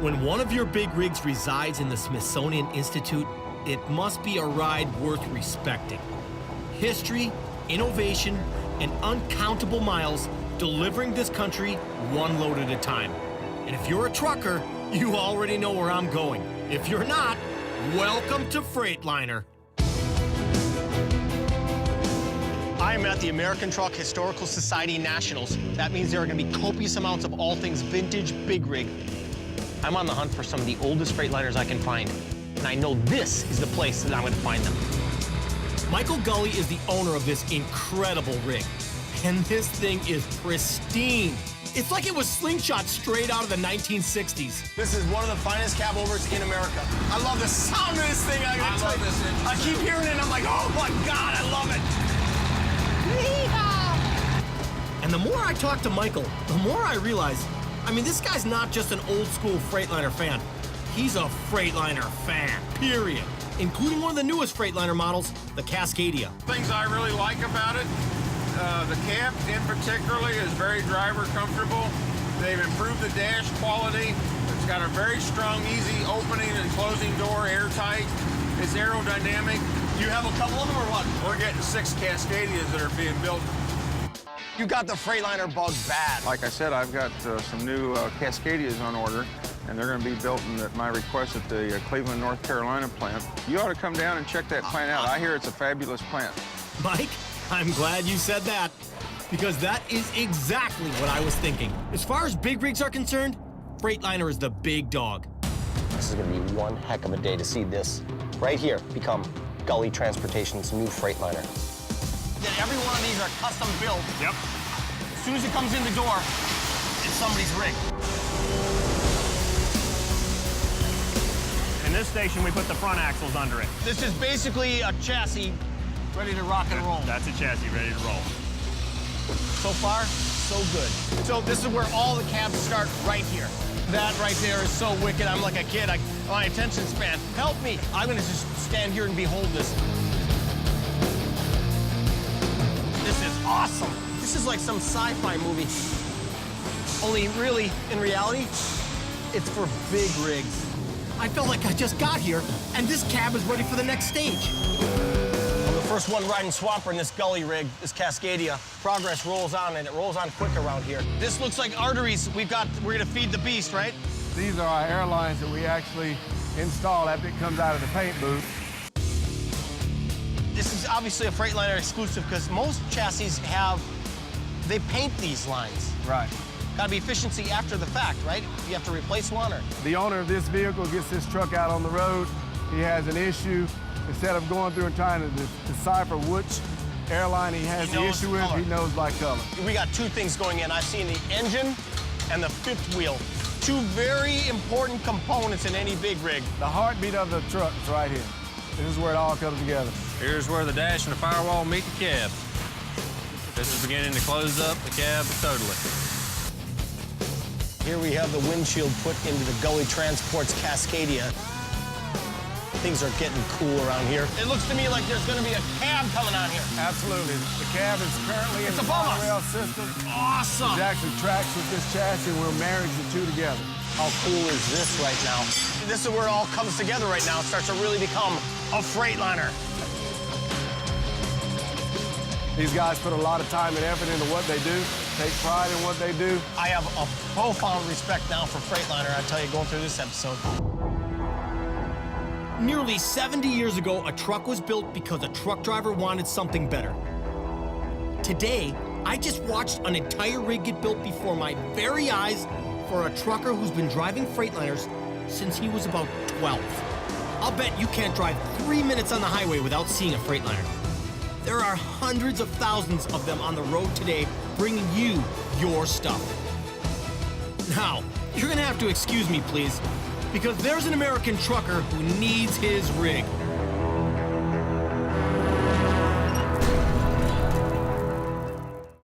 When one of your big rigs resides in the Smithsonian Institute, it must be a ride worth respecting. History, innovation, and uncountable miles delivering this country one load at a time. And if you're a trucker, you already know where I'm going. If you're not, welcome to Freightliner. I am at the American Truck Historical Society Nationals. That means there are going to be copious amounts of all things vintage big rig. I'm on the hunt for some of the oldest Freightliners I can find, and I know this is the place that I'm going to find them. Michael Gully is the owner of this incredible rig, and this thing is pristine. It's like it was slingshot straight out of the 1960s. This is one of the finest cab overs in America. I love the sound of this thing. I love this engine. I keep hearing it, and I'm like, oh my God, I love it. Yeehaw! And the more I talk to Michael, the more I realize, I mean, this guy's not just an old school Freightliner fan. He's a Freightliner fan, period. Including one of the newest Freightliner models, the Cascadia. Things I really like about it, the cab in particular is very driver comfortable. They've improved the dash quality. It's got a very strong, easy opening and closing door, airtight. It's aerodynamic. You have a couple of them or what? We're getting 6 Cascadias that are being built. You got the Freightliner bug bad. Like I said, I've got some new Cascadias on order, and they're going to be built at my request at the Cleveland, North Carolina plant. You ought to come down and check that plant out. I hear it's a fabulous plant. Mike, I'm glad you said that, because that is exactly what I was thinking. As far as big rigs are concerned, Freightliner is the big dog. This is going to be one heck of a day to see this right here become Gully Transportation's new Freightliner. Every one of these are custom built. Yep. As soon as it comes in the door, it's somebody's rig. In this station, we put the front axles under it. This is basically a chassis ready to rock and roll. That's a chassis ready to roll. So far, so good. So this is where all the cabs start right here. That right there is so wicked. I'm like a kid. My attention span. Help me. I'm going to just stand here and behold this. This is awesome. This is like some sci-fi movie. Only really, in reality, it's for big rigs. I felt like I just got here, and this cab is ready for the next stage. I'm the first one riding swamper in this Gully rig, this Cascadia. Progress rolls on, and it rolls on quick around here. This looks like arteries we're gonna feed the beast, right? These are our airlines that we actually install after it comes out of the paint booth. This is obviously a Freightliner exclusive because most chassis they paint these lines. Right. Gotta be efficiency after the fact, right? You have to replace one or... The owner of this vehicle gets this truck out on the road. He has an issue. Instead of going through and trying to decipher which airline he has the issue with, he knows by color. We got two things going in. I've seen the engine and the fifth wheel. Two very important components in any big rig. The heartbeat of the truck is right here. This is where it all comes together. Here's where the dash and the firewall meet the cab. This is beginning to close up the cab totally. Here we have the windshield put into the Gully Transport's Cascadia. Things are getting cool around here. It looks to me like there's going to be a cab coming on here. Absolutely. The cab is currently in the monorail system. Awesome. It actually tracks with this chassis, and we'll marry the two together. How cool is this right now? This is where it all comes together right now. It starts to really become a Freightliner. These guys put a lot of time and effort into what they do, take pride in what they do. I have a profound respect now for Freightliner, I tell you, going through this episode. Nearly 70 years ago, a truck was built because a truck driver wanted something better. Today, I just watched an entire rig get built before my very eyes for a trucker who's been driving Freightliners since he was about 12. I'll bet you can't drive 3 minutes on the highway without seeing a Freightliner. There are hundreds of thousands of them on the road today, bringing you your stuff. Now, you're gonna have to excuse me, please, because there's an American trucker who needs his rig.